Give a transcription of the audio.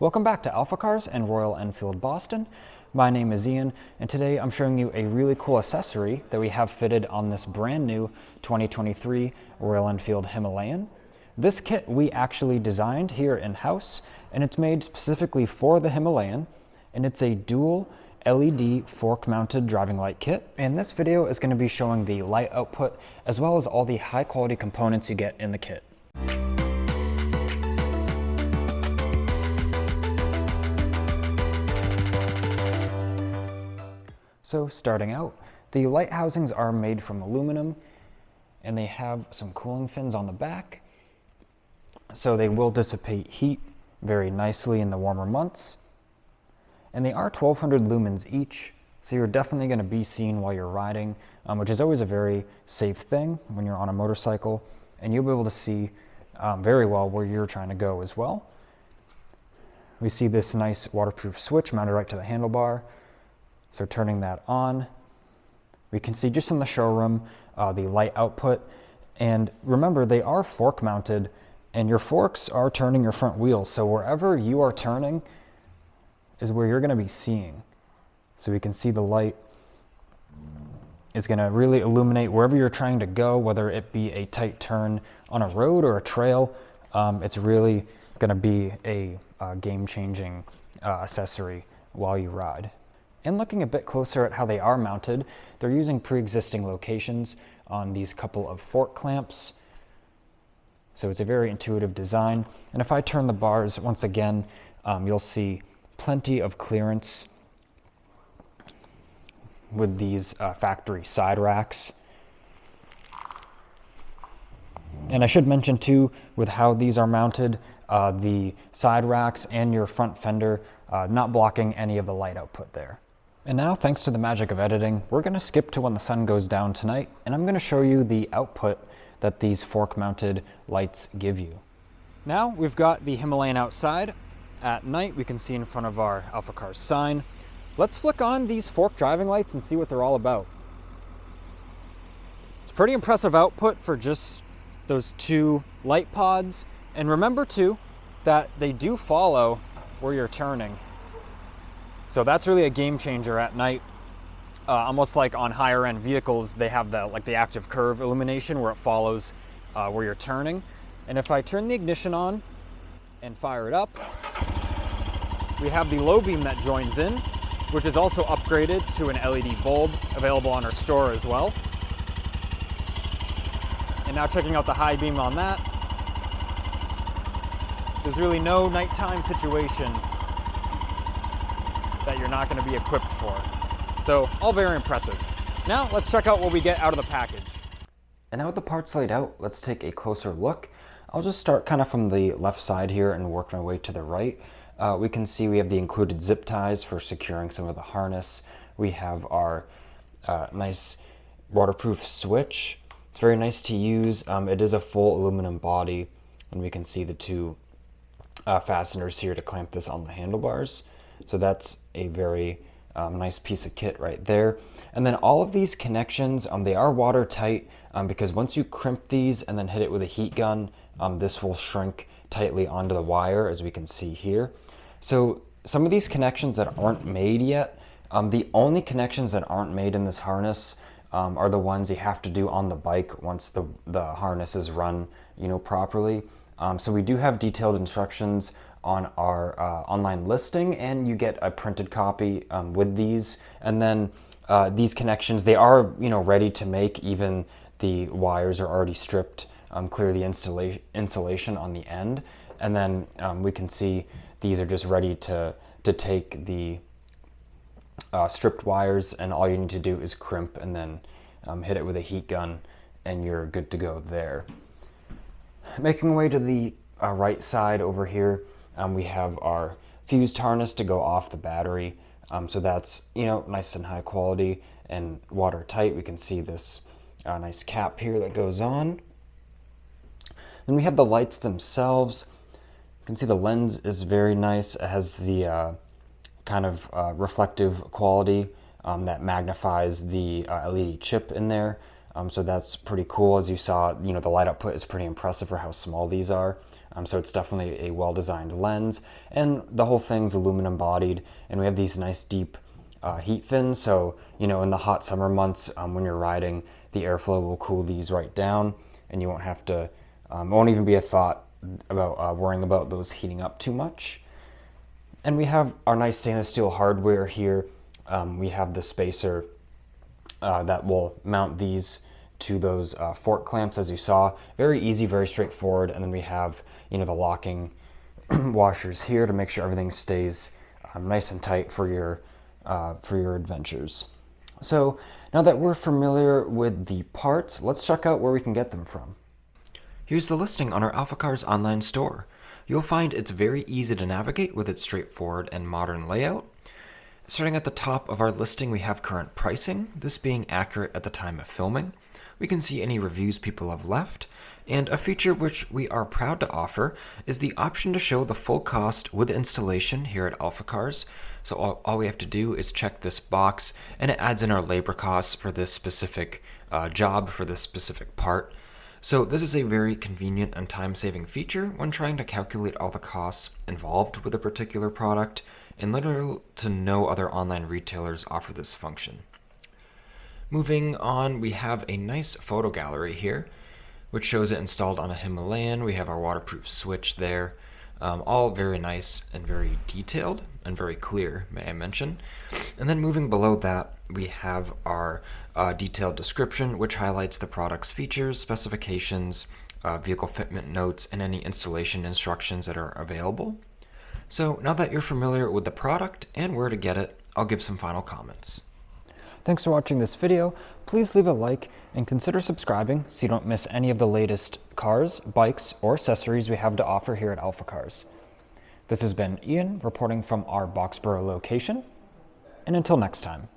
Welcome back to AlphaCars and Royal Enfield Boston. My name is Ian, and today I'm showing you a really cool accessory that we have fitted on this brand new 2023 Royal Enfield Himalayan. This kit we actually designed here in-house, and it's made specifically for the Himalayan, and it's a dual LED fork-mounted driving light kit. And this video is going to be showing the light output as well as all the high-quality components you get in the kit. So starting out, the light housings are made from aluminum and they have some cooling fins on the back, so they will dissipate heat very nicely in the warmer months. And they are 1200 lumens each, so you're definitely going to be seen while you're riding, which is always a very safe thing when you're on a motorcycle, and you'll be able to see very well where you're trying to go as well. We see this nice waterproof switch mounted right to the handlebar. So turning that on, we can see just in the showroom the light output. And remember, they are fork mounted and your forks are turning your front wheels. So wherever you are turning is where you're going to be seeing. So we can see the light is going to really illuminate wherever you're trying to go, whether it be a tight turn on a road or a trail. It's really going to be a game-changing accessory while you ride. And looking a bit closer at how they are mounted, they're using pre-existing locations on these couple of fork clamps. So it's a very intuitive design. And if I turn the bars once again, you'll see plenty of clearance with these factory side racks. And I should mention too, with how these are mounted, the side racks and your front fender not blocking any of the light output there. And now, thanks to the magic of editing, we're going to skip to when the sun goes down tonight, and I'm going to show you the output that these fork-mounted lights give you. Now, we've got the Himalayan outside. At night, we can see in front of our AlphaCars sign. Let's flick on these fork driving lights and see what they're all about. It's pretty impressive output for just those two light pods. And remember too, that they do follow where you're turning. So that's really a game changer at night. Almost like on higher end vehicles, they have the active curve illumination where it follows where you're turning. And if I turn the ignition on and fire it up, we have the low beam that joins in, which is also upgraded to an LED bulb available on our store as well. And now checking out the high beam on that, there's really no nighttime situation that you're not going to be equipped for. So all very impressive. Now let's check out what we get out of the package. And now with the parts laid out, let's take a closer look. I'll just start kind of from the left side here and work my way to the right. We can see we have the included zip ties for securing some of the harness. We have our nice waterproof switch. It's very nice to use. It is a full aluminum body, and we can see the two fasteners here to clamp this on the handlebars. So that's a very nice piece of kit right there. And then all of these connections, they are watertight because once you crimp these and then hit it with a heat gun, this will shrink tightly onto the wire, as we can see here. So some of these connections that aren't made yet, the only connections that aren't made in this harness are the ones you have to do on the bike once the harness is run, properly. So we do have detailed instructions on our online listing, and you get a printed copy with these. And then these connections, they are ready to make. Even the wires are already stripped, clear the insulation on the end, and then we can see these are just ready to take the stripped wires, and all you need to do is crimp and then hit it with a heat gun and you're good to go there. Making our way to the right side over here, we have our fused harness to go off the battery. So that's nice and high quality and watertight. We can see this nice cap here that goes on. Then we have the lights themselves. You can see the lens is very nice. It has the kind of reflective quality that magnifies the LED chip in there. So that's pretty cool. As you saw, the light output is pretty impressive for how small these are. So it's definitely a well-designed lens, and the whole thing's aluminum bodied, and we have these nice deep heat fins. So, in the hot summer months, when you're riding, the airflow will cool these right down, and you won't have to, it won't even be a thought about worrying about those heating up too much. And we have our nice stainless steel hardware here. We have the spacer that will mount these to those fork clamps, as you saw. Very easy, very straightforward. And then we have, the locking washers here to make sure everything stays nice and tight for your adventures. So now that we're familiar with the parts, let's check out where we can get them from. Here's the listing on our AlphaCars online store. You'll find it's very easy to navigate with its straightforward and modern layout. Starting at the top of our listing, we have current pricing, this being accurate at the time of filming. We can see any reviews people have left, and a feature which we are proud to offer is the option to show the full cost with installation here at AlphaCars. So all we have to do is check this box, and it adds in our labor costs for this specific job, for this specific part. So this is a very convenient and time-saving feature when trying to calculate all the costs involved with a particular product, and literally to no other online retailers offer this function. Moving on, we have a nice photo gallery here, which shows it installed on a Himalayan. We have our waterproof switch there, all very nice and very detailed and very clear, may I mention. And then moving below that, we have our detailed description, which highlights the product's features, specifications, vehicle fitment notes, and any installation instructions that are available. So now that you're familiar with the product and where to get it, I'll give some final comments. Thanks for watching this video. Please leave a like and consider subscribing so you don't miss any of the latest cars, bikes, or accessories we have to offer here at AlphaCars. This has been Ian reporting from our Boxborough location, and until next time.